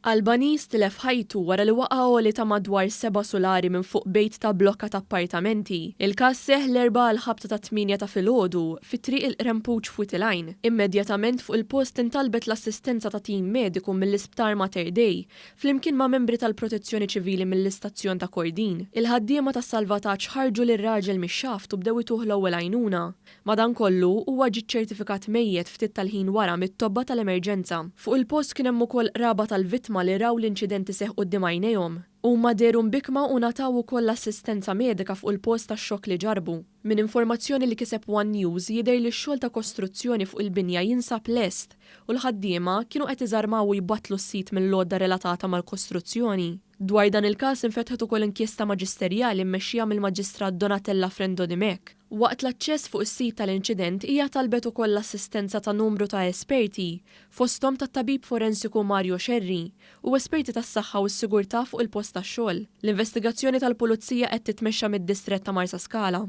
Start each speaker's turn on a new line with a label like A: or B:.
A: Albanis tilef ħajtu wara li waqgħu li ta' madwar 7 solari minn fuq bejt ta' blokka ta' appartamenti. Il-każ seħħ l-4 l-ħabta ta' 8 ta' filgħodu fit-triq il-Rempuċ Fwitilajn. Immedjatament fuq il-post intalbet l-assistenza ta' tim mediku mill-Isptar Mater Dei flimkien ma' membri tal-Protezzjoni Ċivili mill-istazzjon ta' Kordin. Il-ħaddiema tas-salvataġġ ħarġu lir-raġel mix-xaft u bdew ituħ l-ewwel għajnuna. Madankollu huwa ġie ċertifikat mejjed ftit tal-ħin wara mit-tobba tal-emerġenza. Fuq il-post kien hemm ukoll raba tal-vittma li raw l-inċidenti seħħ quddiem għajnejhom. Huma deru mbikma u nataw ukoll assistenza medika fuq il-post tax-xokk li ġarbu. Min informazzjoni li kiseb One News jidher li x-xogħol ta' kostruzzjoni fuq il-binja jinsab lest u l-ħaddiema kienu qed iżarmaw u jbattlu s-sit mill-lodda relatata mal-kostruzzjoni. Dwar dan il-każ infetħet ukoll inkjesta maġisterjali mmexxija mill-Maġistrat Donatella Frendo Di Mek. Waqt l-aċċess fuq is-sit tal-inċident hija talbet ukoll l-assistenza ta' numru ta' esperti, fosthom tat-tabib forensiku Mario Xerri u esperti tas-saħħa u s-sigurtà fuq il-post tax-xogħol. L-investigazzjoni tal-Pulizija qed titmexxa mid-Distrett ta' Marsa Scala.